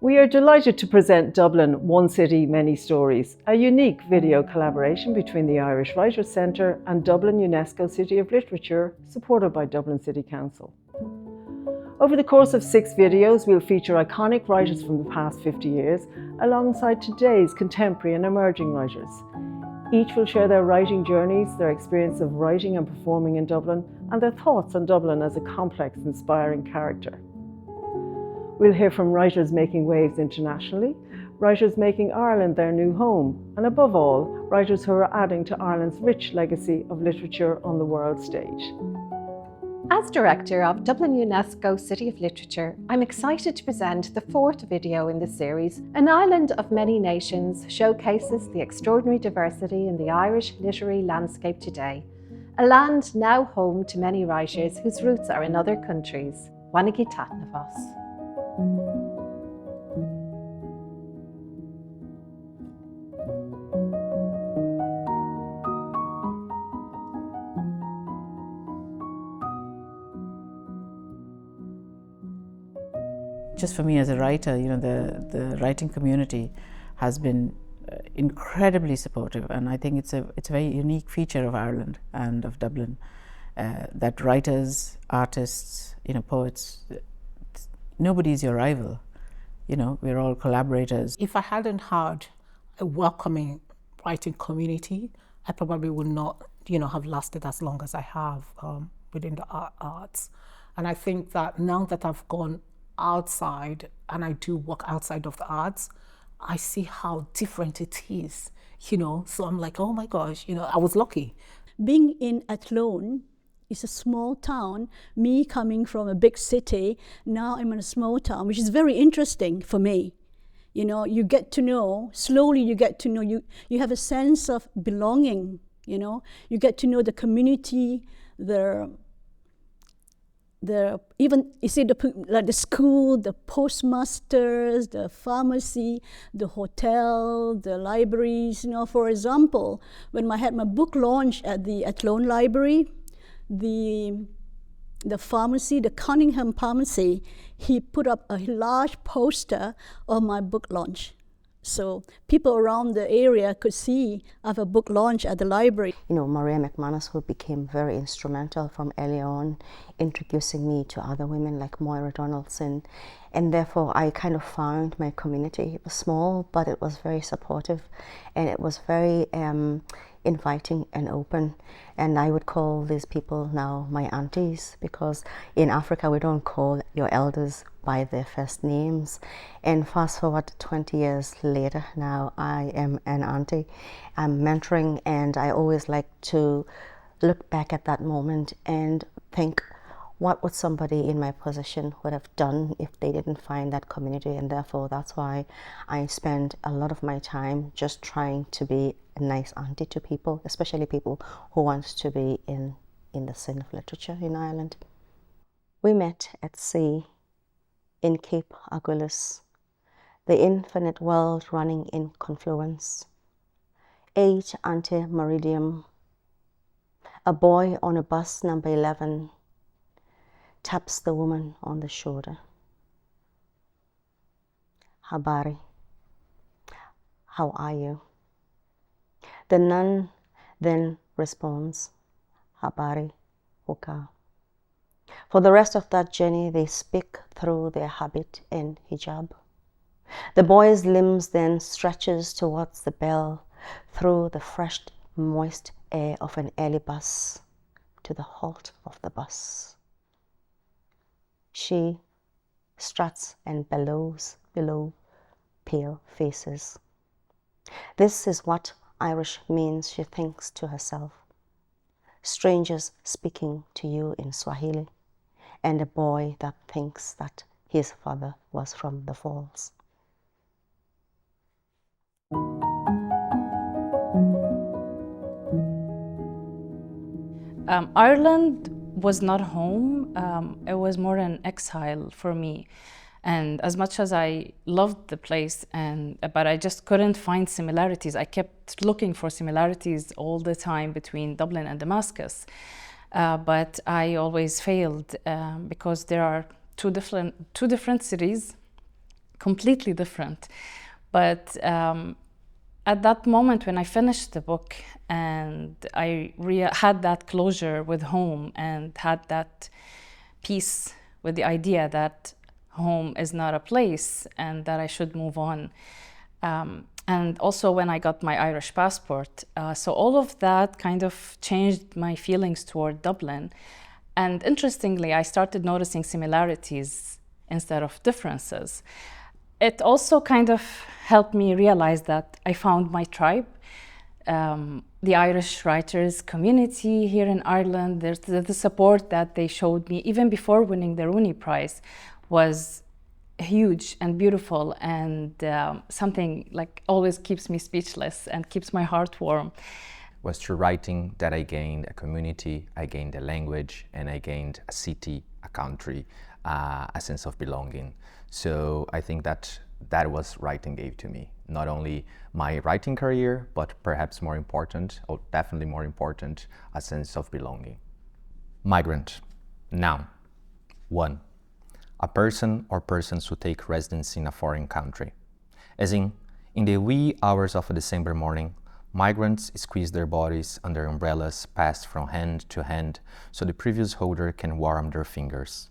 We are delighted to present Dublin One City, Many Stories, a unique video collaboration between the Irish Writers' Centre and Dublin UNESCO City of Literature, supported by Dublin City Council. Over the course of 6 videos, we'll feature iconic writers from the past 50 years, alongside today's contemporary and emerging writers. Each will share their writing journeys, their experience of writing and performing in Dublin, and their thoughts on Dublin as a complex, inspiring character. We'll hear from writers making waves internationally, writers making Ireland their new home, and above all, writers who are adding to Ireland's rich legacy of literature on the world stage. As Director of Dublin UNESCO City of Literature, I'm excited to present the 4th video in the series. An Island of Many Nations showcases the extraordinary diversity in the Irish literary landscape today, a land now home to many writers whose roots are in other countries. Wanagi Tatnavos. Just for me as a writer, the writing community has been incredibly supportive, and I think it's a very unique feature of Ireland and of Dublin that writers, artists, poets, nobody's your rival. We're all collaborators. If I hadn't had a welcoming writing community, I probably would not, have lasted as long as I have within the arts. And I think that now that I've gone outside and I do work outside of the arts, I see how different it is, so I'm like, oh my gosh, I was lucky. Being in Athlone is a small town. Me coming from a big city, now I'm in a small town, which is very interesting for me. You get to know, slowly you get to know, you have a sense of belonging, you get to know the community, even you see the school, the postmasters, the pharmacy, the hotel, the libraries. For example, when I had my book launch at the Athlone Library, the pharmacy, the Cunningham Pharmacy, he put up a large poster of my book launch. So people around the area could see I have a book launch at the library. Maria McManus, who became very instrumental from early on, introducing me to other women like Moira Donaldson. And therefore, I kind of found my community. It was small, but it was very supportive. And it was very inviting and open. And I would call these people now my aunties, because in Africa, we don't call your elders by their first names. And fast forward 20 years later, now I am an auntie. I'm mentoring, and I always like to look back at that moment and think, what would somebody in my position would have done if they didn't find that community? And therefore, that's why I spend a lot of my time just trying to be a nice auntie to people, especially people who want to be in the scene of literature in Ireland. We met at sea in Cape Agulhas, the infinite world running in confluence. 8 ante meridium, a boy on a bus number 11 taps the woman on the shoulder. Habari, how are you? The nun then responds, Habari, Huka. For the rest of that journey, they speak through their habit and hijab. The boy's limbs then stretches towards the bell through the fresh, moist air of an early bus to the halt of the bus. She struts and bellows below pale faces. This is what Irish means, she thinks to herself. Strangers speaking to you in Swahili, and a boy that thinks that his father was from the Falls. Ireland was not home. It was more an exile for me. And as much as I loved the place, but I just couldn't find similarities. I kept looking for similarities all the time between Dublin and Damascus. But I always failed because there are two different cities completely different. But at that moment when I finished the book and I had that closure with home and had that peace with the idea that home is not a place and that I should move on. And also when I got my Irish passport. So all of that kind of changed my feelings toward Dublin. And interestingly, I started noticing similarities instead of differences. It also kind of helped me realize that I found my tribe. The Irish writers community here in Ireland, there's the support that they showed me even before winning the Rooney Prize was huge and beautiful, and something like always keeps me speechless and keeps my heart warm. It was through writing that I gained a community, I gained a language, and I gained a city, a country, a sense of belonging. So I think that was writing gave to me. Not only my writing career, but perhaps more important, or definitely more important, a sense of belonging. Migrant. Noun. 1. A person or persons who take residence in a foreign country. As in the wee hours of a December morning, migrants squeeze their bodies under umbrellas passed from hand to hand so the previous holder can warm their fingers.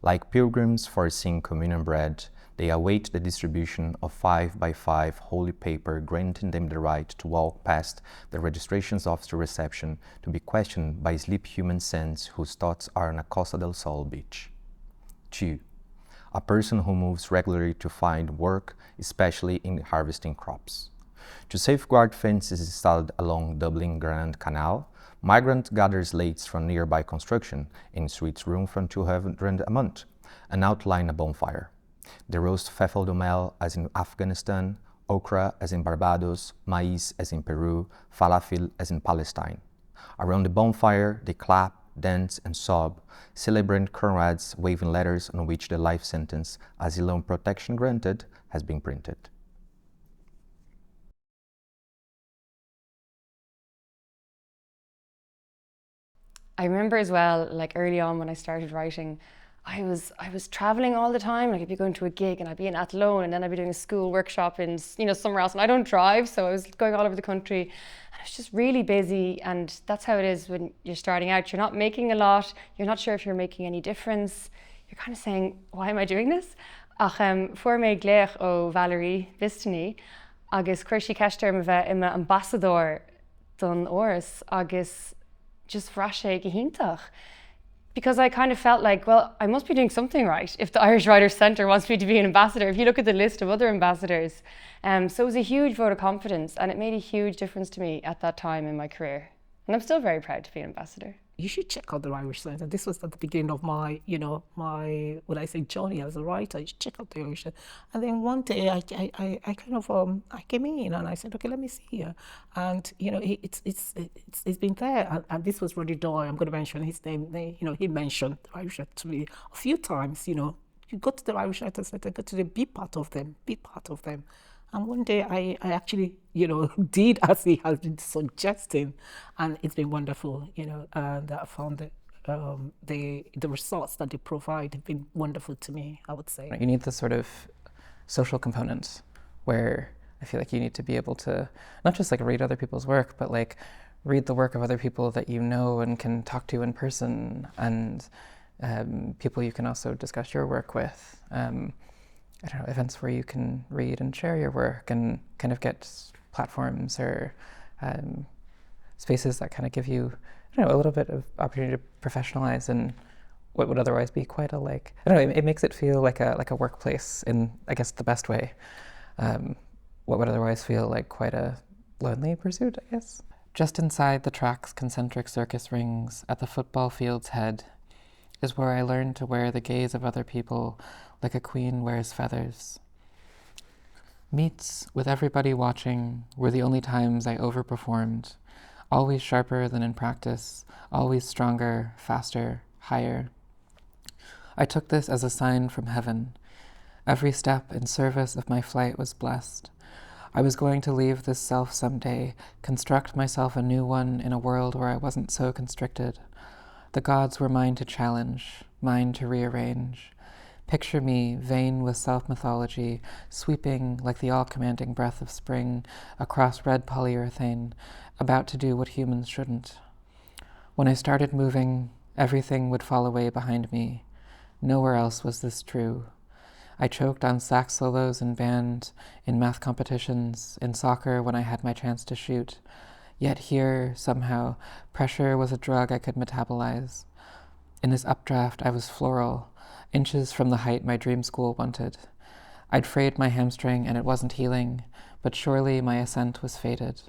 Like pilgrims foreseeing communion bread, they await the distribution of 5x5 holy paper granting them the right to walk past the registrations officer reception to be questioned by sleep human sense whose thoughts are on a Costa del Sol beach. 2. A person who moves regularly to find work, especially in harvesting crops. To safeguard fences installed along Dublin Grand Canal, migrant gather slates from nearby construction in suites room from 200 a month and outline a bonfire. They roast fefel domel as in Afghanistan, okra as in Barbados, maize as in Peru, falafel as in Palestine. Around the bonfire, they clap, dance and sob, celebrant comrades waving letters on which the life sentence, asylum protection granted, has been printed. I remember as well, like early on when I started writing, I was traveling all the time. Like I'd be going to a gig and I'd be in Athlone and then I'd be doing a school workshop in, somewhere else. And I don't drive, so I was going all over the country and I was just really busy. And that's how it is when you're starting out. You're not making a lot. You're not sure if you're making any difference. You're kind of saying, why am I doing this? Ach, for me gleich o Valerie Vistini, agus cuirsi ceistir me bheith ima ambassador don Oris, agus just frashe gehintach. Because I kind of felt like, well, I must be doing something right if the Irish Writers Centre wants me to be an ambassador, if you look at the list of other ambassadors. So it was a huge vote of confidence and it made a huge difference to me at that time in my career. And I'm still very proud to be an ambassador. You should check out the Irish Centre. This was at the beginning of my, journey as a writer. You should check out the Irish Centre. And then one day I came in and I said, okay, let me see here. And, it's been there. And this was Roddy Doyle. I'm going to mention his name. He mentioned the Irish Centre to me a few times, You go to the Irish Writers Centre, go to be part of them. And one day I actually, did as he has been suggesting, and it's been wonderful, and I found that the results that they provide have been wonderful to me, I would say. You need this sort of social component where I feel like you need to be able to not just like read other people's work, but like read the work of other people that you know and can talk to in person, and people you can also discuss your work with. Events where you can read and share your work and kind of get platforms or spaces that kind of give you, a little bit of opportunity to professionalize in what would otherwise be quite a it makes it feel like a workplace in, I guess, the best way. What would otherwise feel like quite a lonely pursuit, I guess. Just inside the track's concentric circus rings at the football field's head is where I learned to wear the gaze of other people like a queen wears feathers. Meets with everybody watching were the only times I overperformed, always sharper than in practice, always stronger, faster, higher. I took this as a sign from heaven. Every step in service of my flight was blessed. I was going to leave this self someday, construct myself a new one in a world where I wasn't so constricted. The gods were mine to challenge, mine to rearrange. Picture me, vain with self-mythology, sweeping like the all-commanding breath of spring across red polyurethane, about to do what humans shouldn't. When I started moving, everything would fall away behind me. Nowhere else was this true. I choked on sax solos in band, in math competitions, in soccer when I had my chance to shoot. Yet here, somehow, pressure was a drug I could metabolize. In this updraft, I was floral, inches from the height my dream school wanted. I'd frayed my hamstring and it wasn't healing, but surely my ascent was fated.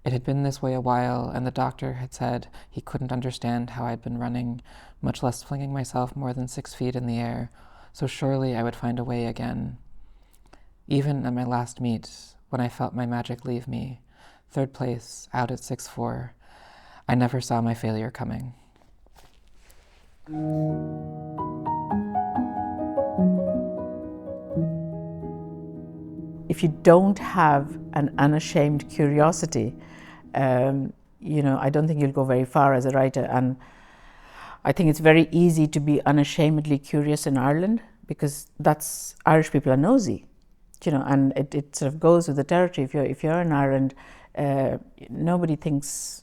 It had been this way a while, and the doctor had said he couldn't understand how I'd been running, much less flinging myself more than 6 feet in the air, so surely I would find a way again. Even at my last meet, when I felt my magic leave me, 3rd place, out at 6'4", I never saw my failure coming. If you don't have an unashamed curiosity, I don't think you'll go very far as a writer. And I think it's very easy to be unashamedly curious in Ireland, because Irish people are nosy, and it sort of goes with the territory. If you're in Ireland, nobody thinks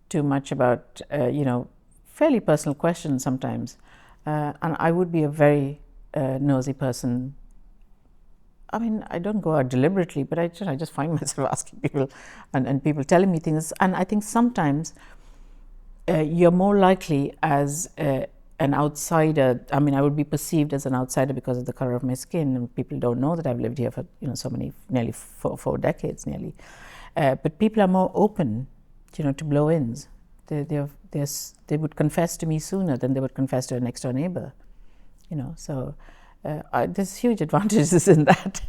too much about, fairly personal questions sometimes. And I would be a very nosy person. I mean, I don't go out deliberately, but I just find myself asking people and people telling me things. And I think sometimes you're more likely as an outsider. I mean, I would be perceived as an outsider because of the color of my skin, and people don't know that I've lived here for nearly four decades nearly. But people are more open, to blow-ins. They would confess to me sooner than they would confess to a next door neighbor, So there's huge advantages in that.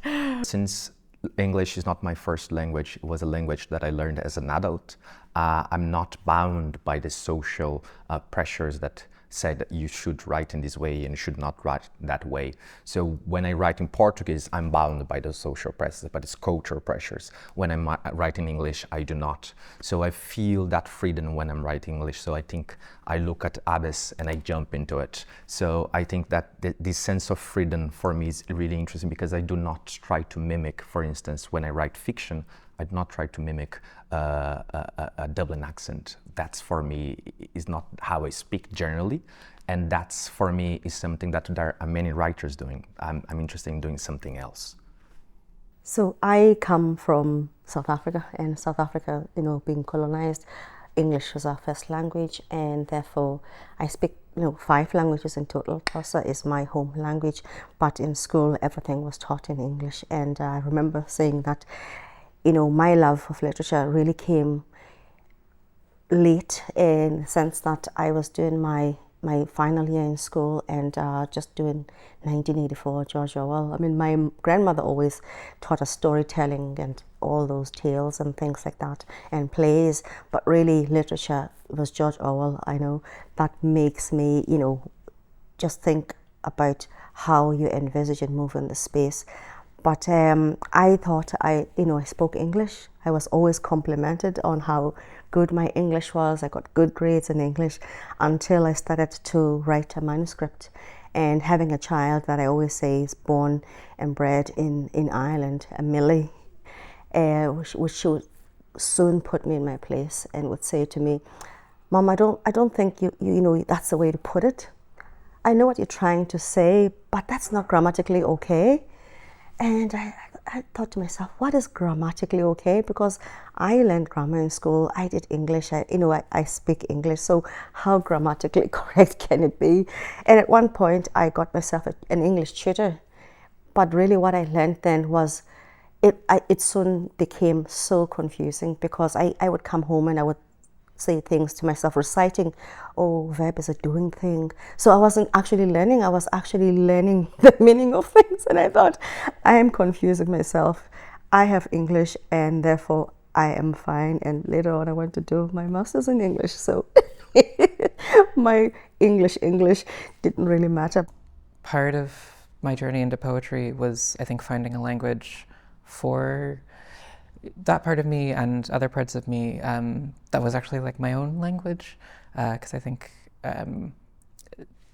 Since English is not my first language, it was a language that I learned as an adult. I'm not bound by the social pressures that said that you should write in this way and you should not write that way. So when I write in Portuguese, I'm bound by those social pressures, by these cultural pressures. When I'm writing English, I do not. So I feel that freedom when I'm writing English. So I think I look at abyss and I jump into it. So I think that this sense of freedom for me is really interesting, because I do not try to mimic, for instance, when I write fiction, I do not try to mimic a Dublin accent. That's for me is not how I speak generally, and that's for me is something that there are many writers doing. I'm interested in doing something else. So I come from South Africa, and South Africa, being colonized, English was our first language, and therefore I speak 5 languages in total. Xhosa is my home language, but in school everything was taught in English. And I remember saying that my love of literature really came late, in the sense that I was doing my final year in school and just doing 1984 George Orwell. I mean, my grandmother always taught us storytelling and all those tales and things like that, and plays, but really literature was George Orwell. I know that makes me, just think about how you envisage and move in the space. But I thought I spoke English. I was always complimented on how good my English was. I got good grades in English until I started to write a manuscript. And having a child that I always say is born and bred in Ireland, a Millie, which she would soon put me in my place and would say to me, "Mom, I don't think you that's the way to put it. I know what you're trying to say, but that's not grammatically okay." And I thought to myself, what is grammatically okay? Because I learned grammar in school. I did English. I speak English. So how grammatically correct can it be? And at one point, I got myself an English tutor. But really, what I learned then was, it soon became so confusing, because I would come home and I would say things to myself, reciting, verb is a doing thing. So I wasn't actually learning, I was actually learning the meaning of things. And I thought, I am confusing myself. I have English and therefore I am fine. And later on I went to do my master's in English. So my English didn't really matter. Part of my journey into poetry was, I think, finding a language for that part of me and other parts of me that was actually like my own language, because I think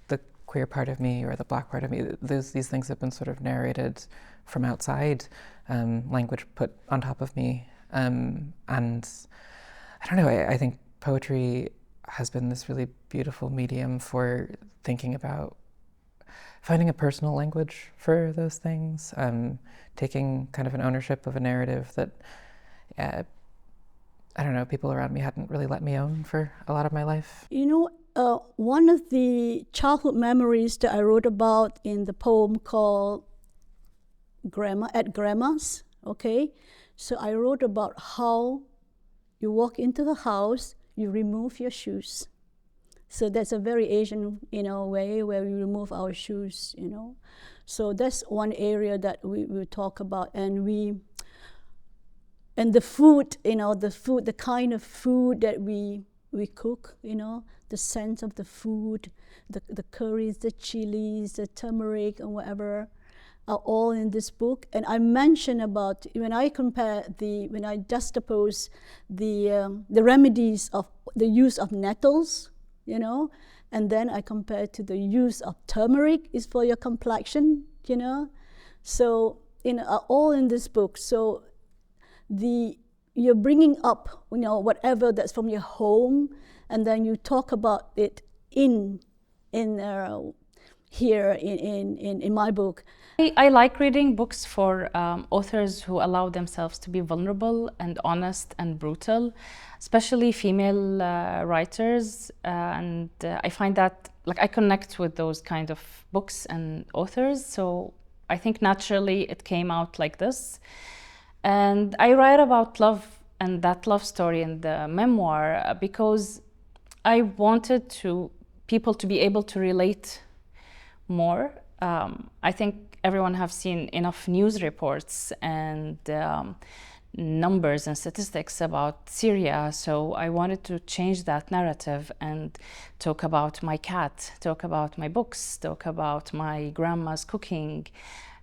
the queer part of me or the Black part of me. These things have been sort of narrated from outside, language put on top of me. And I don't know, I think poetry has been this really beautiful medium for thinking about finding a personal language for those things, taking kind of an ownership of a narrative that, I don't know, people around me hadn't really let me own for a lot of my life. You know, one of the childhood memories that I wrote about in the poem called Grandma at Grandma's, okay? So I wrote about how you walk into the house, you remove your shoes. So that's a very Asian, way where we remove our shoes, So that's one area that we talk about, and the food, the kind of food that we cook, the scent of the food, the curries, the chilies, the turmeric, and whatever, are all in this book. And I mention about, when I juxtapose the remedies of the use of nettles, and then I compare to the use of turmeric is for your complexion, So, all in this book. So you're bringing up, whatever that's from your home, and then you talk about it here in my book. I like reading books for authors who allow themselves to be vulnerable and honest and brutal, especially female writers. And I find that, I connect with those kind of books and authors. So I think naturally it came out like this. And I write about love and that love story in the memoir because I wanted people to be able to relate more. I think everyone have seen enough news reports and numbers and statistics about Syria, so I wanted to change that narrative and talk about my cat, talk about my books, talk about my grandma's cooking,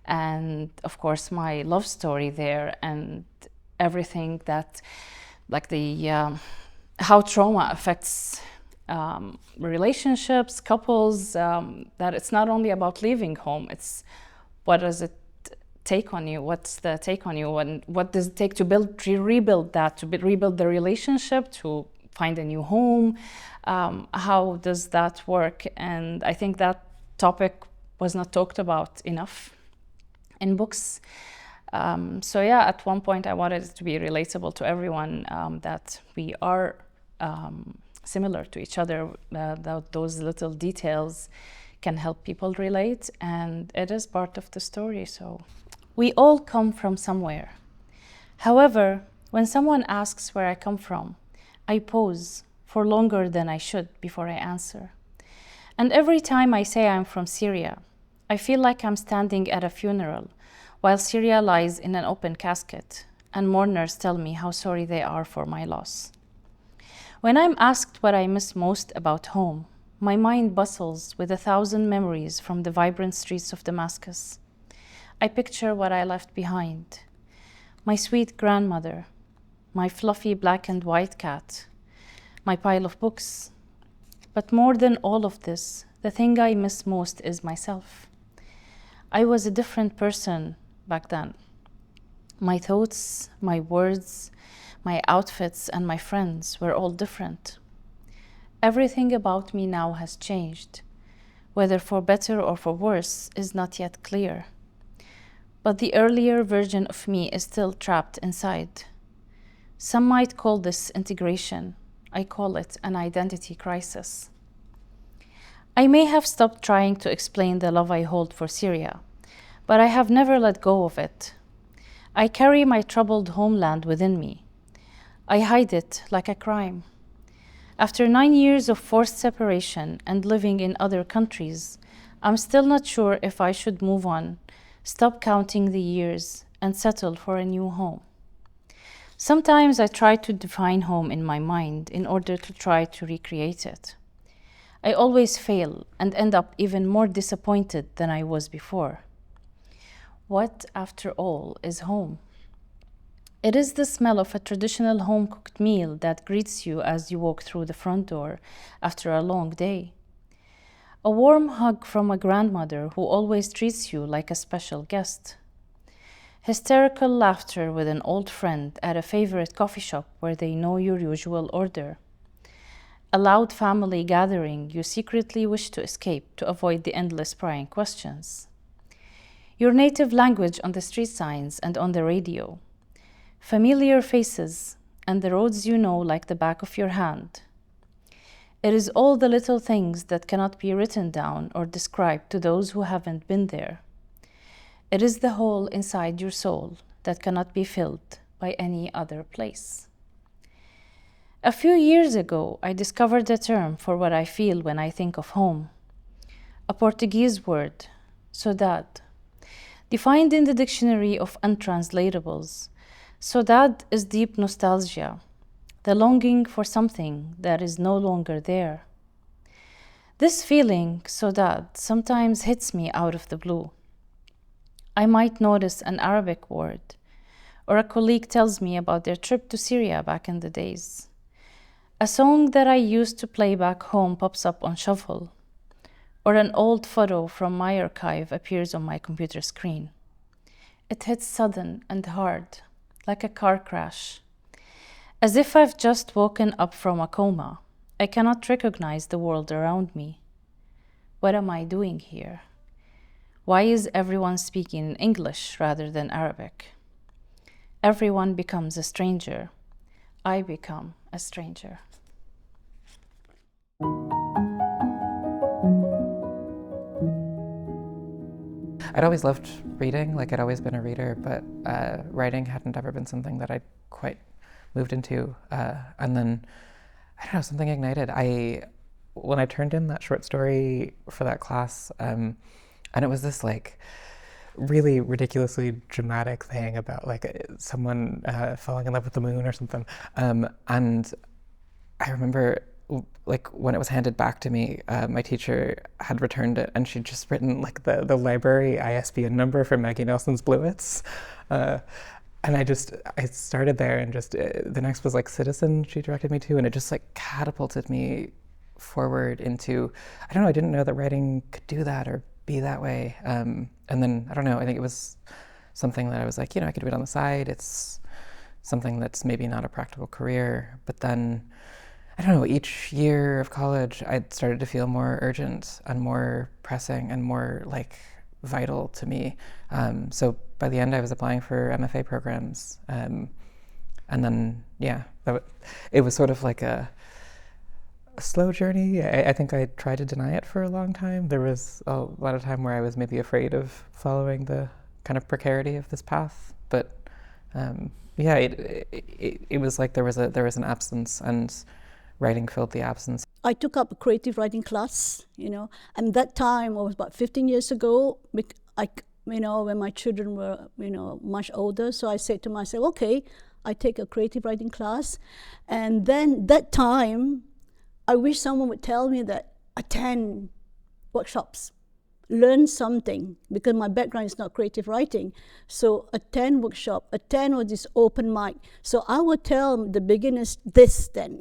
and of course my love story there, and everything that, how trauma affects relationships, couples, that it's not only about leaving home, it's what does it take on you, what's the take on you, and what does it take to rebuild the relationship, to find a new home, how does that work? And I think that topic was not talked about enough in books. So yeah, at one point I wanted it to be relatable to everyone, that we are similar to each other, those little details can help people relate, and it is part of the story. So we all come from somewhere. However, when someone asks where I come from, I pause for longer than I should before I answer. And every time I say I'm from Syria, I feel like I'm standing at a funeral while Syria lies in an open casket and mourners tell me how sorry they are for my loss. When I'm asked what I miss most about home, my mind bustles with 1,000 memories from the vibrant streets of Damascus. I picture what I left behind: my sweet grandmother, my fluffy black and white cat, my pile of books. But more than all of this, the thing I miss most is myself. I was a different person back then. My thoughts, my words, my outfits, and my friends were all different. Everything about me now has changed. Whether for better or for worse is not yet clear. But the earlier version of me is still trapped inside. Some might call this integration. I call it an identity crisis. I may have stopped trying to explain the love I hold for Syria, but I have never let go of it. I carry my troubled homeland within me. I hide it like a crime. After 9 years of forced separation and living in other countries, I'm still not sure if I should move on, stop counting the years, and settle for a new home. Sometimes I try to define home in my mind in order to try to recreate it. I always fail and end up even more disappointed than I was before. What, after all, is home? It is the smell of a traditional home-cooked meal that greets you as you walk through the front door after a long day. A warm hug from a grandmother who always treats you like a special guest. Hysterical laughter with an old friend at a favorite coffee shop where they know your usual order. A loud family gathering you secretly wish to escape to avoid the endless prying questions. Your native language on the street signs and on the radio. Familiar faces and the roads you know like the back of your hand. It is all the little things that cannot be written down or described to those who haven't been there. It is the hole inside your soul that cannot be filled by any other place. A few years ago, I discovered a term for what I feel when I think of home. A Portuguese word, saudade. Defined in the dictionary of untranslatables, saudade is deep nostalgia, the longing for something that is no longer there. This feeling, saudade, sometimes hits me out of the blue. I might notice an Arabic word, or a colleague tells me about their trip to Syria back in the days. A song that I used to play back home pops up on shuffle, or an old photo from my archive appears on my computer screen. It hits sudden and hard, like a car crash. As if I've just woken up from a coma, I cannot recognize the world around me. What am I doing here? Why is everyone speaking English rather than Arabic? Everyone becomes a stranger. I become a stranger. I'd always loved reading, like I'd always been a reader, but writing hadn't ever been something that I'd quite moved into. And then, I don't know, something ignited. When I turned in that short story for that class, and it was this like really ridiculously dramatic thing about like someone falling in love with the moon or something. And I remember like when it was handed back to me, my teacher had returned it and she'd just written like the library ISBN number for Maggie Nelson's Bluets. And I started there and just, the next was like Citizen she directed me to, and it just like catapulted me forward into, I don't know, I didn't know that writing could do that or be that way. And then, I don't know, I think it was something that I was like, I could do it on the side. It's something that's maybe not a practical career. But then, I don't know, each year of college, I started to feel more urgent and more pressing and more like vital to me. So by the end, I was applying for MFA programs. And then, it was sort of like a slow journey. I think I tried to deny it for a long time. There was a lot of time where I was maybe afraid of following the kind of precarity of this path. But it was like there was an absence, and writing filled the absence. I took up a creative writing class, and that time was about 15 years ago. When my children were, much older. So I said to myself, okay, I take a creative writing class. And then that time, I wish someone would tell me that attend workshops, learn something, because my background is not creative writing. So attend workshop, attend all this open mic. So I would tell the beginners this then,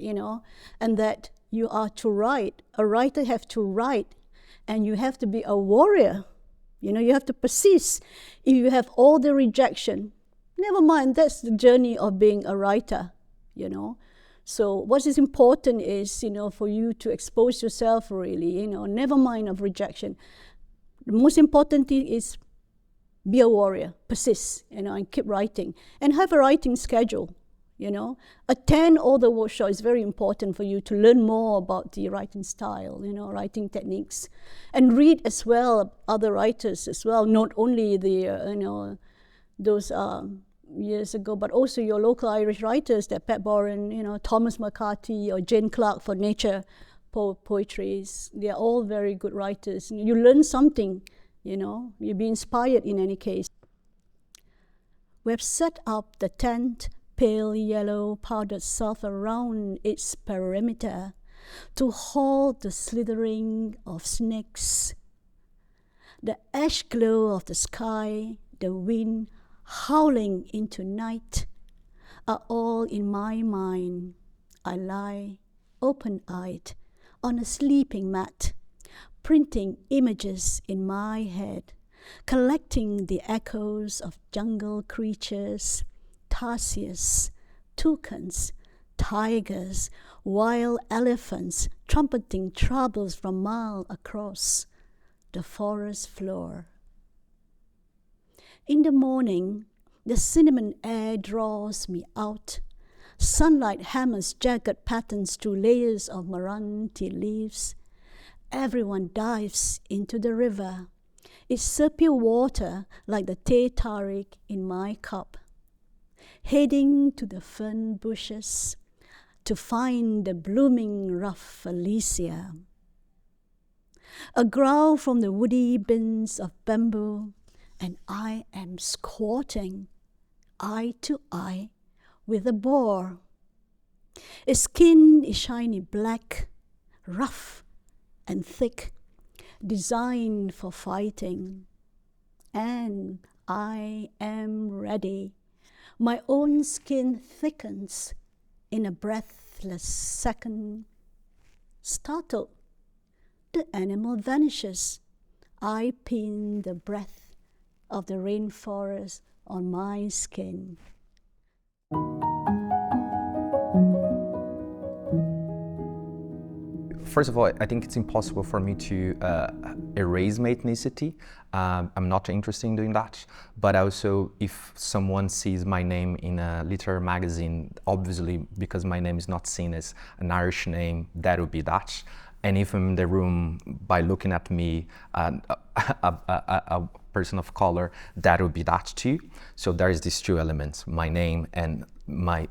and that you are to write. A writer have to write, and you have to be a warrior. You have to persist. If you have all the rejection, never mind, that's the journey of being a writer, So what is important is, for you to expose yourself really, never mind of rejection. The most important thing is be a warrior, persist, and keep writing. And have a writing schedule, Attend all the workshops is very important for you to learn more about the writing style, writing techniques. And read as well other writers as well, not only the, those years ago, but also your local Irish writers, that Pat Boran, Thomas McCarthy or Jane Clark for nature poetries. They are all very good writers. You learn something, you'll be inspired in any case. We've set up the tent, pale yellow powdered soft around its perimeter to hold the slithering of snakes. The ash glow of the sky, the wind howling into night are all in my mind. I lie open-eyed on a sleeping mat, imprinting images in my head, collecting the echoes of jungle creatures, tarsiers, toucans, tigers, wild elephants trumpeting troubles from miles across the forest floor. In the morning, the cinnamon air draws me out. Sunlight hammers jagged patterns through layers of maranti leaves. Everyone dives into the river. Its surpure water like the teh tarik in my cup. Heading to the fern bushes to find the blooming rafflesia. A growl from the woody bins of bamboo, and I am squatting eye to eye with a boar. Its skin is shiny black, rough and thick, designed for fighting. And I am ready. My own skin thickens in a breathless second. Startled, the animal vanishes. I pin the breath of the rainforest on my skin. First of all, I think it's impossible for me to erase my ethnicity. I'm not interested in doing that. But also, if someone sees my name in a literary magazine, obviously, because my name is not seen as an Irish name, that would be that. And if I'm in the room by looking at me, a person of color, that would be that too. So there's these two elements, my name and my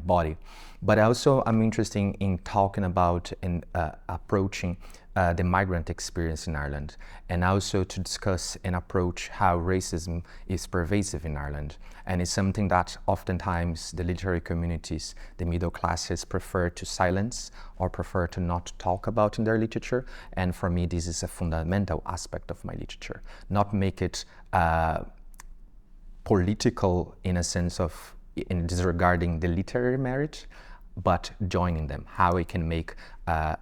body. But also I'm interested in talking about and approaching the migrant experience in Ireland, and also to discuss and approach how racism is pervasive in Ireland. And it's something that oftentimes the literary communities, the middle classes, prefer to silence or prefer to not talk about in their literature. And for me, this is a fundamental aspect of my literature. Not make it political in a sense of in disregarding the literary merit, but joining them, how I can make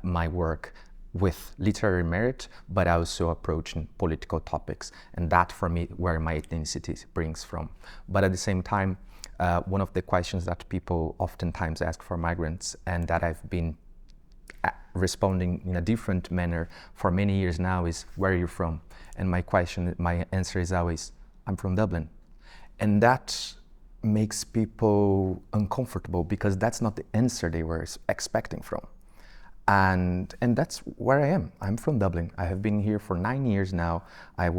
my work with literary merit, but also approaching political topics. And that, for me, where my ethnicity brings from. But at the same time, one of the questions that people oftentimes ask for migrants, and that I've been responding in a different manner for many years now, is, where are you from? And my answer is always, I'm from Dublin. And that makes people uncomfortable, because that's not the answer they were expecting from. And that's where I am. I'm from Dublin. I have been here for 9 years now. I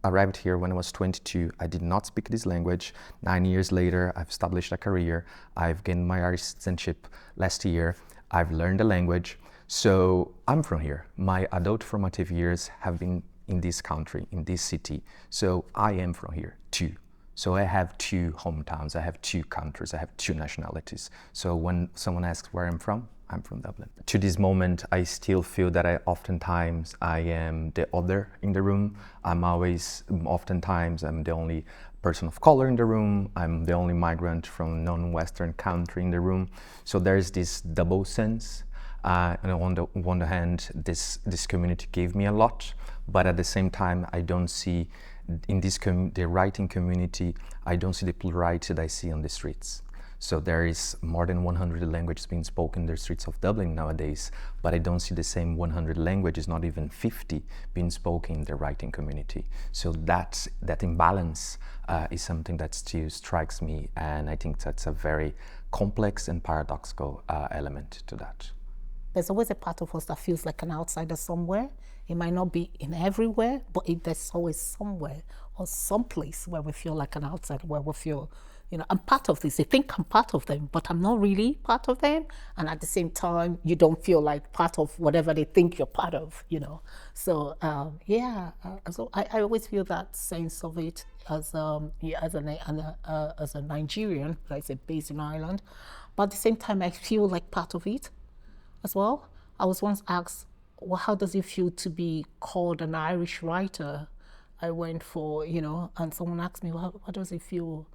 arrived here when I was 22. I did not speak this language. 9 years later, I've established a career. I've gained my Irish citizenship last year. I've learned the language. So I'm from here. My adult formative years have been in this country, in this city. So I am from here too. So I have two hometowns, I have two countries, I have two nationalities. So when someone asks where I'm from Dublin. To this moment, I still feel that oftentimes I am the other in the room. Oftentimes I'm the only person of color in the room. I'm the only migrant from non-Western country in the room. So there's this double sense. And on the one hand, this community gave me a lot, but at the same time, I don't see in the writing community, I don't see the plurality that I see on the streets. So there is more than 100 languages being spoken in the streets of Dublin nowadays, but I don't see the same 100 languages, not even 50, being spoken in the writing community. So that imbalance is something that still strikes me, and I think that's a very complex and paradoxical element to that. There's always a part of us that feels like an outsider somewhere. It might not be in everywhere, but there's always somewhere or someplace where we feel like an outsider, where we feel, I'm part of this. They think I'm part of them, but I'm not really part of them. And at the same time, you don't feel like part of whatever they think you're part of, So, so I always feel that sense of it as a Nigerian, like I said, based in Ireland. But at the same time, I feel like part of it as well. I was once asked, well, how does it feel to be called an Irish writer? I went for, and someone asked me, well, how does it feel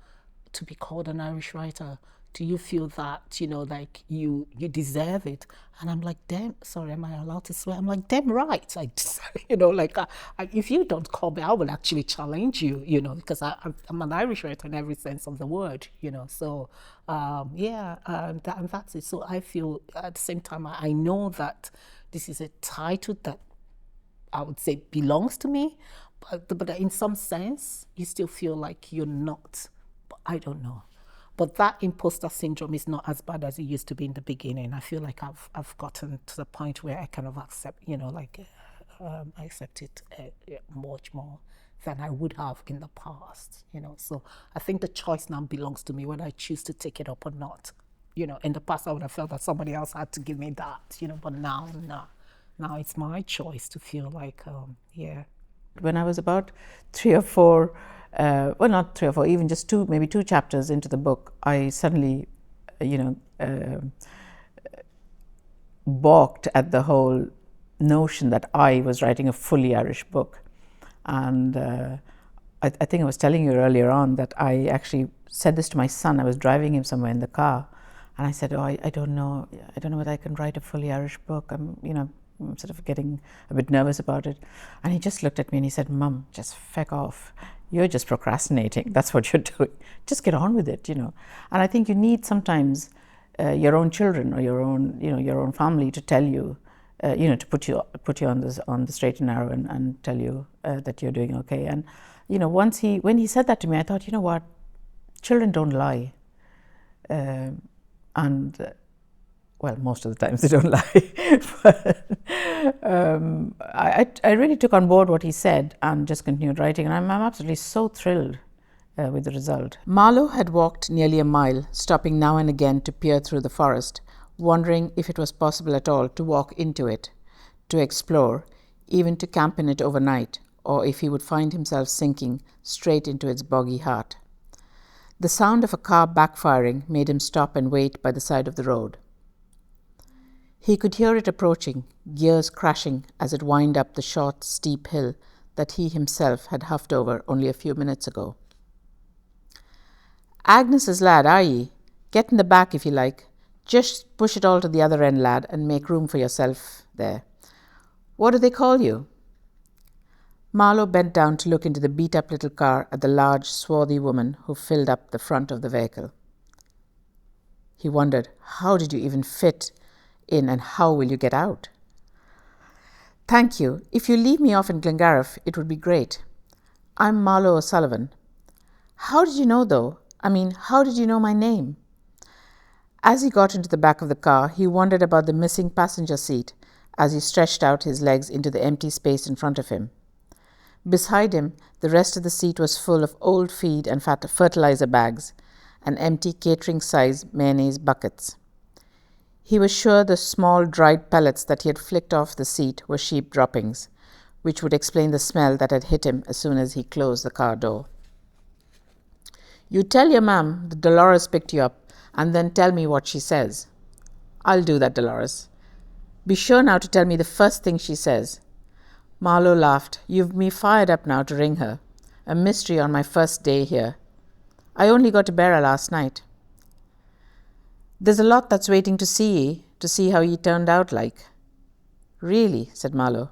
to be called an Irish writer? Do you feel that, like you deserve it? And I'm like, damn, sorry, am I allowed to swear? I'm like, damn right. If you don't call me, I will actually challenge you, because I'm an Irish writer in every sense of the word, So, and that's it. So I feel at the same time, I know that this is a title that I would say belongs to me, but in some sense, you still feel like you're not. But I don't know. But that imposter syndrome is not as bad as it used to be in the beginning. I feel like I've gotten to the point where I kind of accept, I accept it much more than I would have in the past, So I think the choice now belongs to me, whether I choose to take it up or not. In the past I would have felt that somebody else had to give me that, but now, no. Now it's my choice to feel like, When I was about 3 or 4, well, not 3 or 4, even just maybe 2 chapters into the book, I suddenly, balked at the whole notion that I was writing a fully Irish book. And I think I was telling you earlier on that I actually said this to my son. I was driving him somewhere in the car, and I said, I don't know whether I can write a fully Irish book. I'm sort of getting a bit nervous about it. And he just looked at me and he said, Mum, just feck off. You're just procrastinating. That's what you're doing. Just get on with it, And I think you need sometimes your own children or your own family to tell you, to put you on the straight and narrow and tell you that you're doing okay. And, when he said that to me, I thought, you know what, children don't lie. Well, most of the times they don't lie. But I really took on board what he said and just continued writing. And I'm absolutely so thrilled with the result. Marlowe had walked nearly a mile, stopping now and again to peer through the forest, wondering if it was possible at all to walk into it, to explore, even to camp in it overnight, or if he would find himself sinking straight into its boggy heart. The sound of a car backfiring made him stop and wait by the side of the road. He could hear it approaching, gears crashing as it wound up the short, steep hill that he himself had huffed over only a few minutes ago. Agnes's lad, are ye? Get in the back if you like. Just push it all to the other end, lad, and make room for yourself there. What do they call you? Marlowe bent down to look into the beat-up little car at the large, swarthy woman who filled up the front of the vehicle. He wondered, how did you even fit in and how will you get out? Thank you. If you leave me off in Glengariff, it would be great. I'm Marlowe O'Sullivan. How did you know, though? How did you know my name? As he got into the back of the car, he wondered about the missing passenger seat as he stretched out his legs into the empty space in front of him. Beside him, the rest of the seat was full of old feed and fertilizer bags and empty catering-size mayonnaise buckets. He was sure the small dried pellets that he had flicked off the seat were sheep droppings, which would explain the smell that had hit him as soon as he closed the car door. You tell your ma'am that Dolores picked you up, and then tell me what she says. I'll do that, Dolores. Be sure now to tell me the first thing she says. Marlowe laughed. You've me fired up now to ring her. A mystery on my first day here. I only got to Beara last night. There's a lot that's waiting to see how ye turned out like. Really, said Marlowe.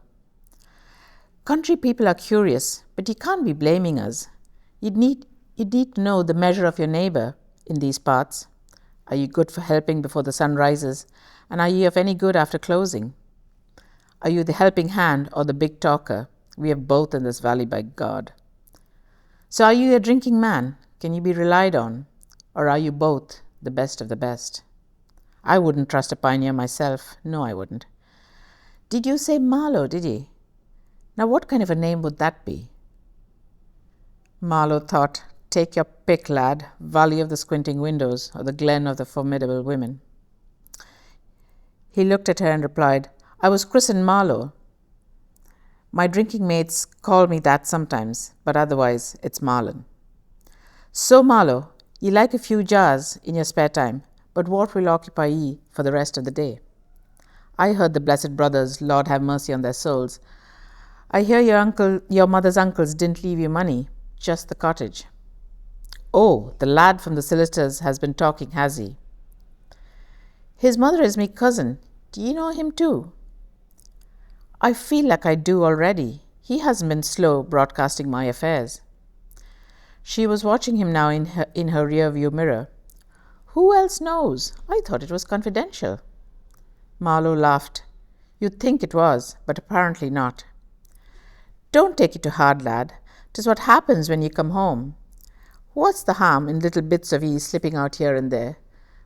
Country people are curious, but you can't be blaming us. You'd need to know the measure of your neighbour in these parts. Are you good for helping before the sun rises? And are ye of any good after closing? Are you the helping hand or the big talker? We have both in this valley, by God. So are you a drinking man? Can you be relied on? Or are you both the best of the best? I wouldn't trust a pioneer myself. No, I wouldn't. Did you say Marlowe, did ye? Now what kind of a name would that be? Marlowe thought, take your pick, lad, Valley of the Squinting Windows or the Glen of the Formidable Women. He looked at her and replied, I was christened Marlowe. My drinking mates call me that sometimes, but otherwise it's Marlon. So, Marlowe, ye like a few jars in your spare time, but what will occupy ye for the rest of the day? I heard the blessed brothers, Lord have mercy on their souls. I hear your mother's uncles didn't leave you money, just the cottage. Oh, the lad from the solicitors has been talking, has he? His mother is me cousin. Do you know him too? I feel like I do already. He hasn't been slow broadcasting my affairs. She was watching him now in her rear-view mirror. Who else knows? I thought it was confidential. Marlowe laughed. You'd think it was, but apparently not. Don't take it too hard, lad. 'Tis what happens when you come home. What's the harm in little bits of ease slipping out here and there?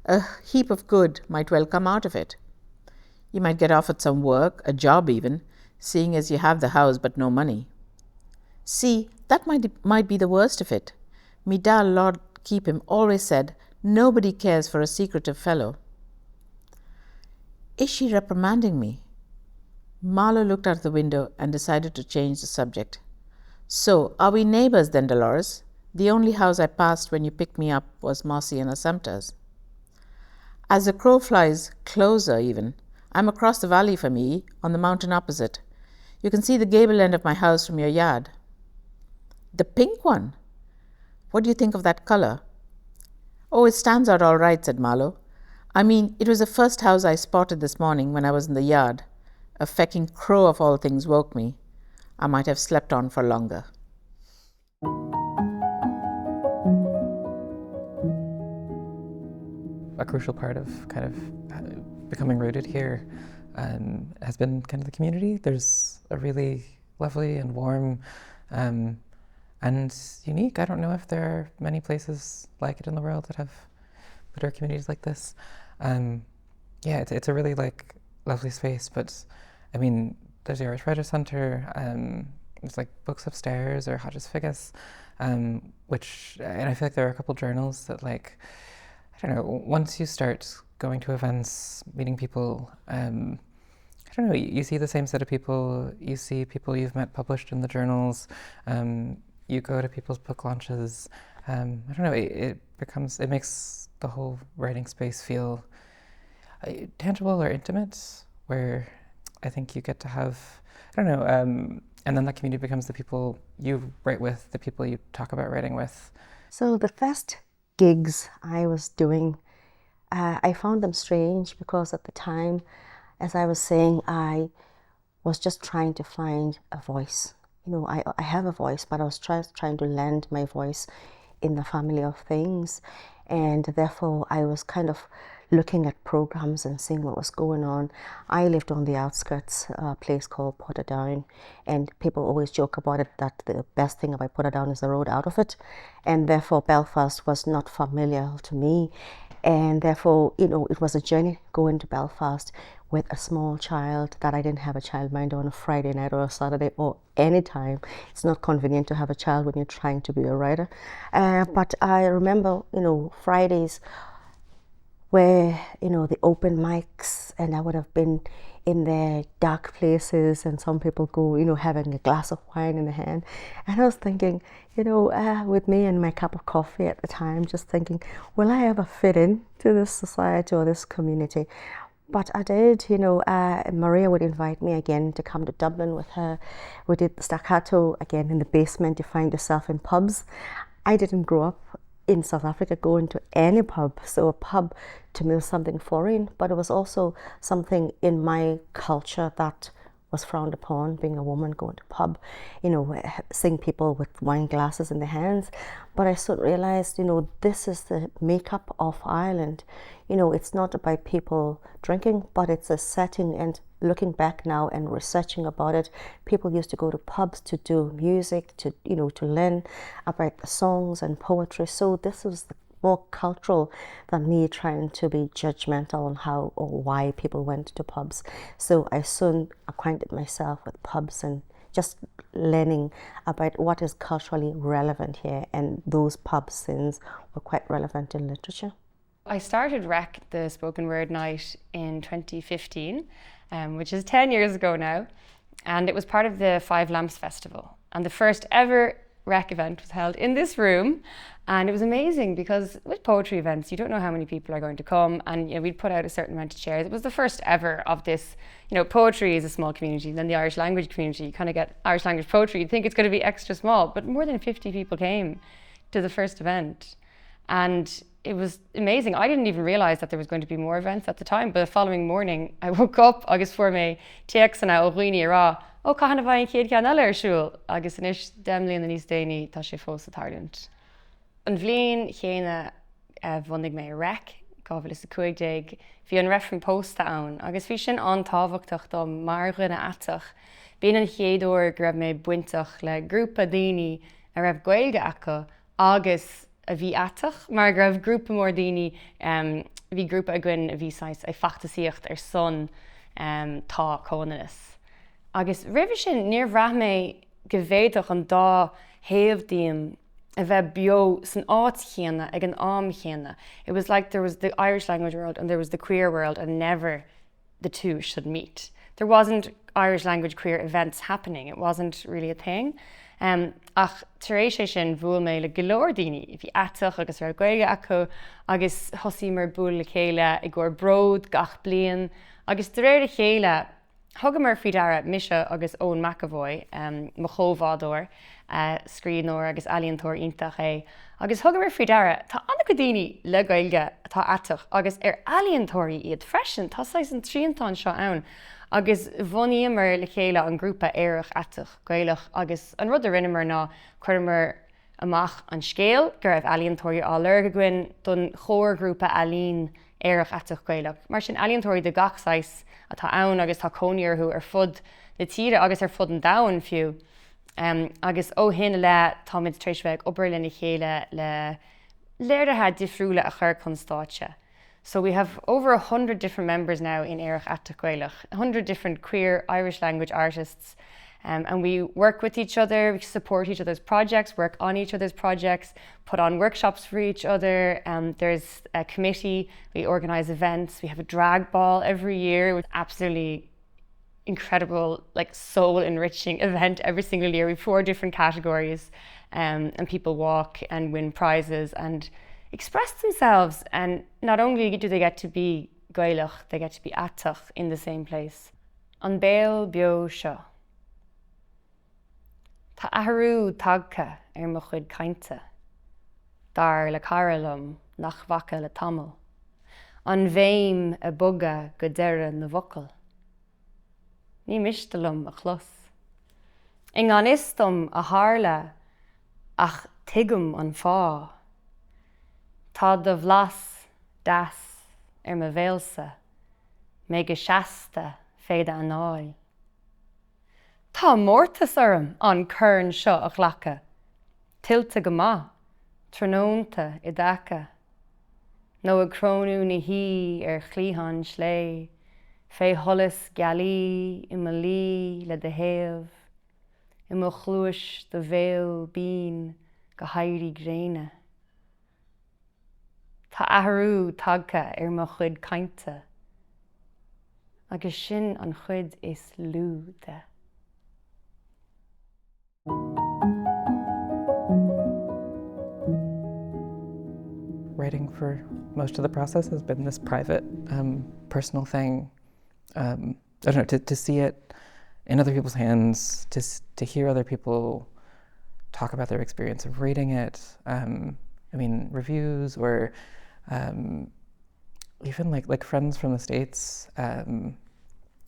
A heap of good might well come out of it. You might get offered some work, a job even, seeing as you have the house but no money. See, that might be the worst of it. Me dal Lord keep him always said, nobody cares for a secretive fellow. Is she reprimanding me? Marlowe looked out the window and decided to change the subject. So, are we neighbours then, Dolores? The only house I passed when you picked me up was Mossy and Assumpta's. As the crow flies, closer even. I'm across the valley from ye, on the mountain opposite. You can see the gable end of my house from your yard. The pink one? What do you think of that colour? Oh, it stands out all right, said Marlowe. I mean, it was the first house I spotted this morning when I was in the yard. A fecking crow of all things woke me. I might have slept on for longer. A crucial part of kind of becoming rooted here has been kind of the community. There's a really lovely and warm and unique. I don't know if there are many places like it in the world that have better communities like this. Yeah, it's a really like lovely space. But I mean, there's the Irish Writers' Centre. There's like books upstairs or Hodges Figgis, which, and I feel like there are a couple journals that like, I don't know, once you start going to events, meeting people, I don't know, you see the same set of people, you see people you've met published in the journals, you go to people's book launches, I don't know, it makes the whole writing space feel tangible or intimate, where I think you get to have, I don't know, and then that community becomes the people you write with, the people you talk about writing with. So the first gigs I was doing, I found them strange because at the time, as I was saying, I was just trying to find a voice. You know, I have a voice, but I was trying to lend my voice in the family of things. And therefore, I was kind of looking at programs and seeing what was going on. I lived on the outskirts, a place called Portadown, and people always joke about it that the best thing about Portadown is the road out of it, and therefore Belfast was not familiar to me, and therefore, you know, it was a journey going to Belfast with a small child that I didn't have a childminder on a Friday night or a Saturday or any time. It's not convenient to have a child when you're trying to be a writer, but I remember, you know, Fridays where, you know, the open mics, and I would have been in their dark places, and some people go, you know, having a glass of wine in the hand. And I was thinking, you know, with me and my cup of coffee at the time, just thinking, will I ever fit in to this society or this community? But I did, you know, Maria would invite me again to come to Dublin with her. We did the Staccato again in the basement. You find yourself in pubs. I didn't grow up in South Africa going to any pub, so a pub to me was something foreign, but it was also something in my culture that was frowned upon, being a woman going to pub, you know, seeing people with wine glasses in their hands. But I soon realized, you know, this is the makeup of Ireland. You know, it's not about people drinking, but it's a setting. And looking back now and researching about it, people used to go to pubs to do music, to, you know, to learn about the songs and poetry. So this was more cultural than me trying to be judgmental on how or why people went to pubs. So I soon acquainted myself with pubs and just learning about what is culturally relevant here, and those pub scenes were quite relevant in literature. I started REC, the spoken word night, in 2015, which is 10 years ago now, and it was part of the Five Lamps Festival. And the first ever REC event was held in this room, and it was amazing because with poetry events you don't know how many people are going to come, and you know, we'd put out a certain amount of chairs. It was the first ever of this, you know, poetry is a small community, then the Irish language community, you kind of get Irish language poetry, you'd think it's going to be extra small, but more than 50 people came to the first event. And it was amazing. I didn't even realise that there was going to be more events at the time, but the following morning I woke up agus for me teachsanna ó Dhaoine rá ó caihanna bhain céad cean eile ar siúl agus inis demlíon na níos déine tá sé fós Ireland. An bhliain chéine bhunaigh mé rec Cauvery Madhavan, bhí an referring post ann agus bhí sin an tábhachtach dom mar rinne atach. Bhíon an chéadúir go raibh mé buintach le grúpa daoine a raibh gaeilge acu agus a bhí atach, mar go raibh grúpa mór daoine bhí grúpa a gcuin a bhí sais ag fachtasíocht ar son tá cónanas. Agus ribh sin níor bhreath mé go bhféadach an dá thaobhdíam a bheith bio san áit chéanna ag an am chéanna. It was like there was the Irish language world and there was the queer world, and never the two should meet. There wasn't Irish language queer events happening. It wasn't really a thing. Ach tar éis sé sin bhuail mé le golóir daoine, bhí atach agus ar gaeilge acu agus thosaí mar búil le chéile ag ggur bród gach bliain agus de réir a chéile thugam mar faoi deara mise agus Ón McAvoy mo chomhdádóir scríbhneoir agus ealaíontóir iontach é agus thugam mar faoi deara tá anna go daoine le gaeilge atá atach agus ar ealaíontóirí iad freisin tá sais an tríontáin seo ann. Agus bhunaíomar le chéile an grúpa éireach atach gaeilech agus an rud a rinne mar ná chuirmar amach an scéal gur raibh ealaíontóirí á lurg a gcuin don chóir grúpa ealaín éireach atach gaeilech. Mar sin ealaíontóirí de gachsáis atá ann agus tá cóníorthú ar fud na tíre agus ar fud an domhan fiú. Agus ó hinne le táid tréis bheith obair le na chéile le léirdathe difriúla a chur chun stáitse. So we have over 100 different members now in Éireach Atach Gaeilech, 100 different queer Irish language artists. And we work with each other, we support each other's projects, work on each other's projects, put on workshops for each other. There's a committee, we organise events, we have a drag ball every year with absolutely incredible, like soul enriching event every single year. We have 4 different categories and people walk and win prizes and express themselves, and not only do they get to be gaeilech, they get to be atach in the same place. An béal bio seo. Tá ahrú tagcha ar mo chuid cainte. Dar le caralum nach bhaca le tamil. An bhéim a buga go deire na bhocail. Ní mistalum a chlos. Ing an istum a hála ach tigum an fá. Tá do bhlas das ar ma bhéalsa, mé go seasta féad an áil. Tá mórtas orm an churn seo a ghlacha, tiltte go maith, trónta I dtaca. nó a crónú na hí ar chlíhan slé, fé tholas gealaí I mo lí le de héamh, I mo chluais do bhéal bín go hairí gréine. Tá ahrú tagcha ar mo chuid cainte, agus sin an chuid is lú de. Writing for most of the process has been this private, personal thing. I don't know, to see it in other people's hands, to hear other people talk about their experience of reading it. I mean, reviews or even like friends from the States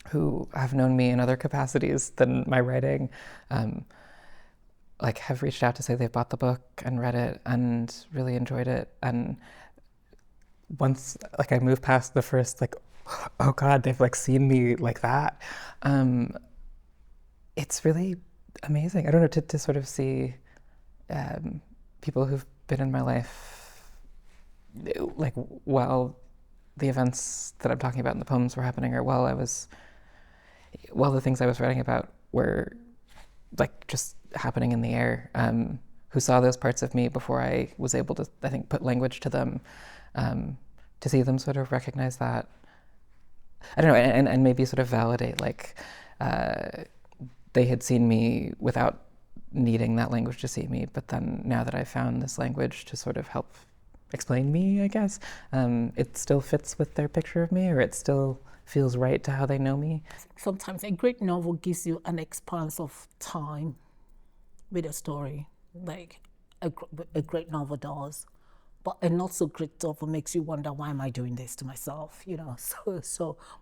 who have known me in other capacities than my writing, like have reached out to say they've bought the book and read it and really enjoyed it. And once like I moved past the first like, oh God, they've like seen me like that. It's really amazing. I don't know, to sort of see people who've been in my life like while the events that I'm talking about in the poems were happening, or while the things I was writing about were like just happening in the air, who saw those parts of me before I was able to, I think, put language to them, to see them sort of recognize that, I don't know, and maybe sort of validate, like, they had seen me without needing that language to see me, but then now that I found this language to sort of help explain me, I guess, it still fits with their picture of me, or it still feels right to how they know me. Sometimes a great novel gives you an expanse of time with a story. Like, a great novel does. But a not so great novel makes you wonder, why am I doing this to myself? You know,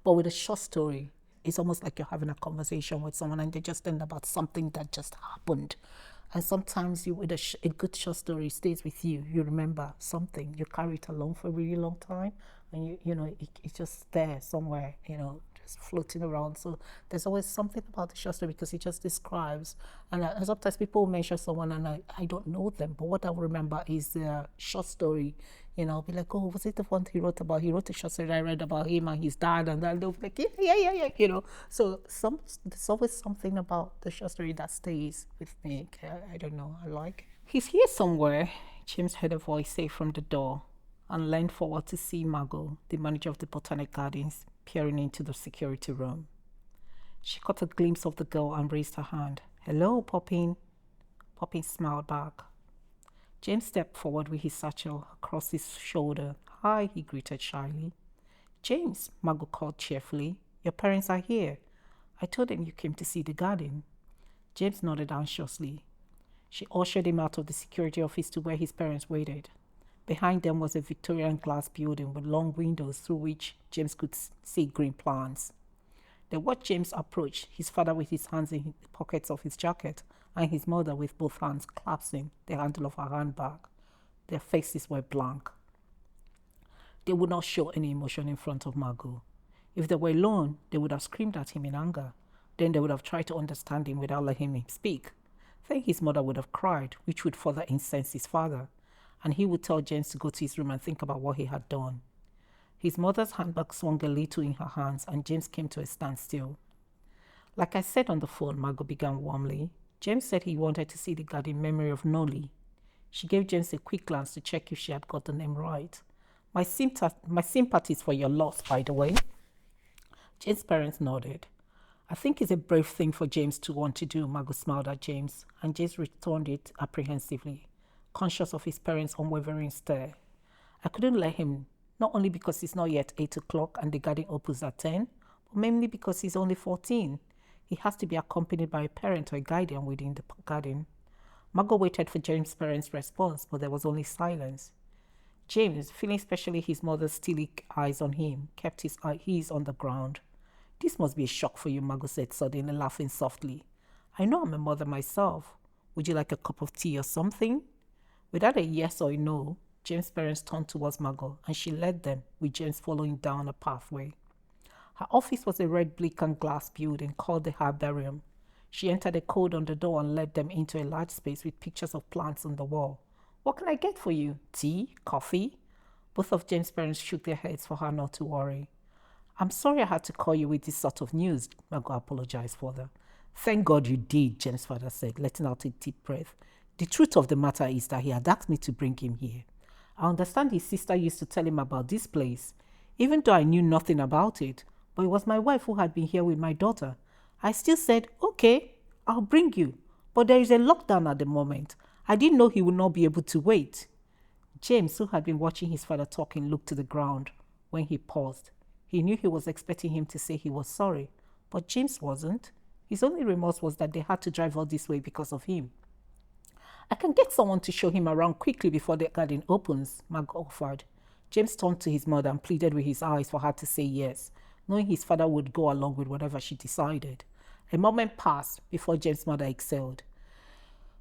but with a short story, it's almost like you're having a conversation with someone and they just end about something that just happened. And sometimes with a good short story stays with you. You remember something, you carry it along for a really long time, and you know it's just there somewhere, you know, just floating around. So there's always something about the short story because it just describes. And sometimes people mention someone and I don't know them, but what I remember is the short story. You know, I'll be like, oh, was it the one he wrote about? He wrote a short story I read about him and his dad, and they'll be like, yeah, you know. So there's always something about the short story that stays with me. I don't know, I like it. He's here somewhere, James heard a voice say from the door, and leaned forward to see Margot, the manager of the Botanic Gardens, peering into the security room. She caught a glimpse of the girl and raised her hand. Hello, Poppin. Poppin smiled back. James stepped forward with his satchel across his shoulder. Hi, he greeted shyly. James, Margot called cheerfully. Your parents are here. I told them you came to see the garden. James nodded anxiously. She ushered him out of the security office to where his parents waited. Behind them was a Victorian glass building with long windows through which James could see green plants. They watched James approach, his father with his hands in the pockets of his jacket and his mother with both hands clasping the handle of her handbag. Their faces were blank. They would not show any emotion in front of Margot. If they were alone, they would have screamed at him in anger. Then they would have tried to understand him without letting him speak. Then his mother would have cried, which would further incense his father, and he would tell James to go to his room and think about what he had done. His mother's handbag swung a little in her hands, and James came to a standstill. Like I said on the phone, Margot began warmly. James said he wanted to see the garden in memory of Nolly. She gave James a quick glance to check if she had got the name right. My sympathies for your loss, by the way. James' parents nodded. I think it's a brave thing for James to want to do, Margot smiled at James, and James returned it apprehensively, conscious of his parents' unwavering stare. I couldn't let him, not only because it's not yet 8 o'clock and the garden opens at 10, but mainly because he's only 14. He has to be accompanied by a parent or a guardian within the garden. Margot waited for James' parents' response, but there was only silence. James, feeling especially his mother's steely eyes on him, kept his eyes on the ground. This must be a shock for you, Margot said suddenly, laughing softly. I know I'm a mother myself. Would you like a cup of tea or something? Without a yes or a no, James' parents turned towards Margot, and she led them, with James following down a pathway. Her office was a red brick and glass building called the Herbarium. She entered a code on the door and led them into a large space with pictures of plants on the wall. What can I get for you? Tea? Coffee? Both of James' parents shook their heads for her not to worry. I'm sorry I had to call you with this sort of news, Margot apologized further. Thank God you did, James' father said, letting out a deep breath. The truth of the matter is that he had asked me to bring him here. I understand his sister used to tell him about this place, even though I knew nothing about it, but it was my wife who had been here with my daughter. I still said, okay, I'll bring you, but there is a lockdown at the moment. I didn't know he would not be able to wait. James, who had been watching his father talking, looked to the ground when he paused. He knew he was expecting him to say he was sorry, but James wasn't. His only remorse was that they had to drive all this way because of him. I can get someone to show him around quickly before the garden opens, Margot offered. James turned to his mother and pleaded with his eyes for her to say yes, knowing his father would go along with whatever she decided. A moment passed before James' mother exhaled.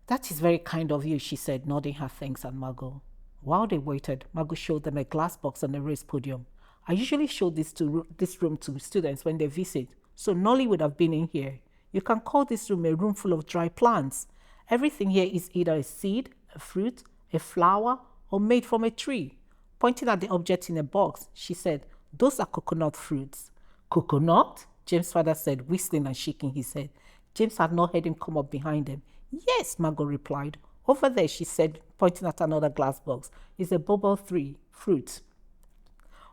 That is very kind of you, she said, nodding her thanks at Margot. While they waited, Margot showed them a glass box on a raised podium. I usually show this room to students when they visit, so Nolly would have been in here. You can call this room a room full of dry plants. Everything here is either a seed, a fruit, a flower, or made from a tree. Pointing at the object in a box, she said, those are coconut fruits. Coconut? James' father said, whistling and shaking his head. James had not heard him come up behind them. Yes, Margot replied. Over there, she said, pointing at another glass box, is a bubble tree fruit.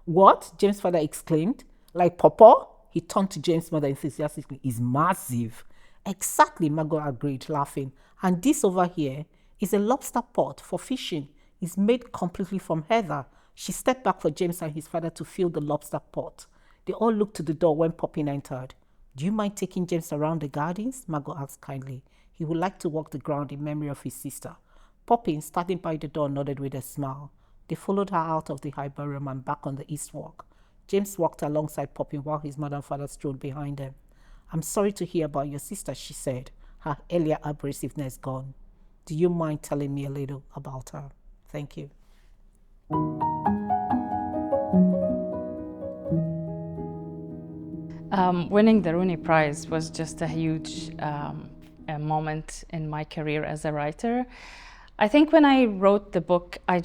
What? James' father exclaimed. Like pawpaw? He turned to James' mother enthusiastically. It's massive. Exactly, Margot agreed, laughing. And this over here is a lobster pot for fishing. It's made completely from heather. She stepped back for James and his father to fill the lobster pot. They all looked to the door when Poppin entered. Do you mind taking James around the gardens? Margot asked kindly. He would like to walk the ground in memory of his sister. Poppy, standing by the door, nodded with a smile. They followed her out of the Highbury and back on the East Walk. James walked alongside Poppy while his mother and father strolled behind them. "I'm sorry to hear about your sister," she said, her earlier abrasiveness gone. "Do you mind telling me a little about her? Thank you." Winning the Rooney Prize was just a huge a moment in my career as a writer. I think when I wrote the book, I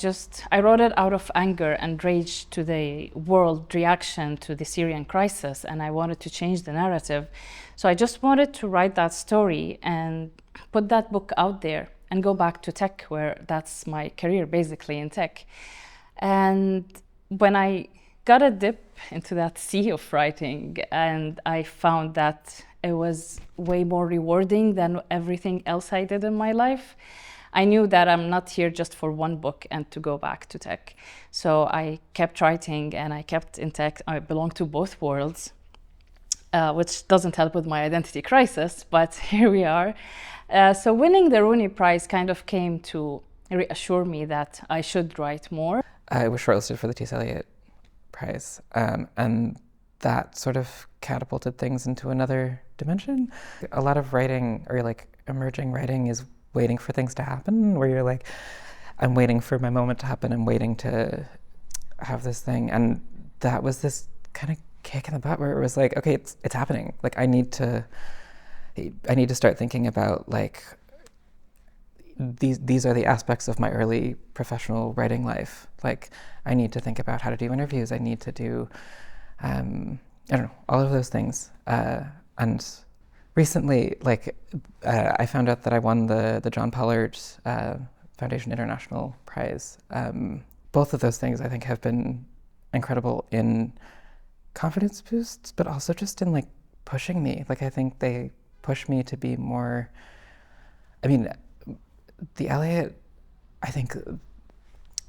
wrote it out of anger and rage to the world reaction to the Syrian crisis, and I wanted to change the narrative. So I just wanted to write that story and put that book out there and go back to tech, where that's my career, basically, in tech. And when I got a dip into that sea of writing, and I found that it was way more rewarding than everything else I did in my life, I knew that I'm not here just for one book and to go back to tech. So I kept writing and I kept in tech. I belong to both worlds, which doesn't help with my identity crisis, but here we are. So winning the Rooney Prize kind of came to reassure me that I should write more. I was shortlisted for the T.S. Eliot Prize, and that sort of catapulted things into another dimension. A lot of writing, or like emerging writing, is waiting for things to happen, where you're like, I'm waiting for my moment to happen, I'm waiting to have this thing. And that was this kind of kick in the butt where it was like, okay, it's happening. Like I need to start thinking about like, these are the aspects of my early professional writing life. Like I need to think about how to do interviews. I need to do, I don't know, all of those things. And recently, like, I found out that I won the John Pollard Foundation International Prize. Both of those things I think have been incredible in confidence boosts, but also just in like pushing me. Like I think they push me to be more, I mean, the Eliot, I think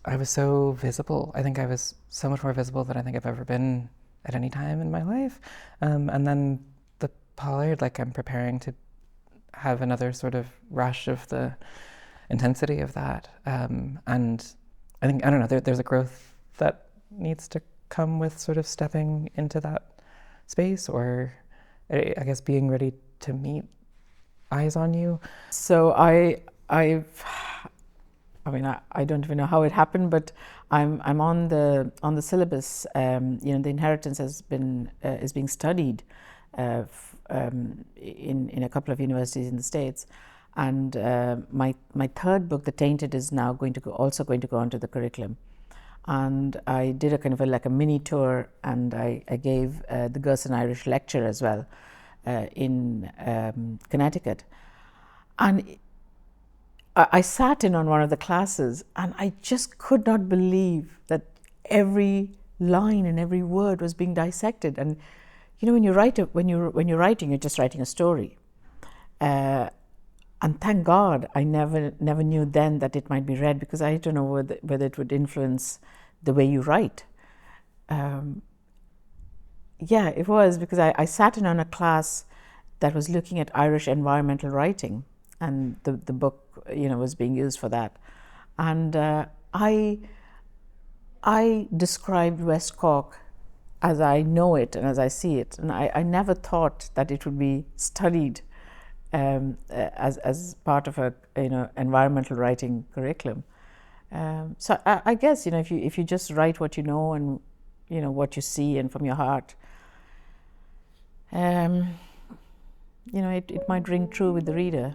I was so visible. I think I was so much more visible than I think I've ever been at any time in my life. And then the Pollard, like I'm preparing to have another sort of rush of the intensity of that. And I think, I don't know, there's a growth that needs to come with sort of stepping into that space, or I guess being ready to meet eyes on you. So I don't even know how it happened, but I'm on the syllabus. The inheritance is being studied in a couple of universities in the States, and my third book, The Tainted, is now also going to go onto the curriculum. And I did a kind of like a mini tour, and I gave the Gerson Irish lecture as well in Connecticut, and I sat in on one of the classes, and I just could not believe that every line and every word was being dissected. And you know, when you're writing, you're just writing a story. And thank God I never knew then that it might be read, because I don't know whether it would influence the way you write. Yeah, it was, because I sat in on a class that was looking at Irish environmental writing, and the book, was being used for that. And I described West Cork as I know it and as I see it, and I never thought that it would be studied as part of a environmental writing curriculum. So I guess if you just write what you know and what you see and from your heart, it might ring true with the reader.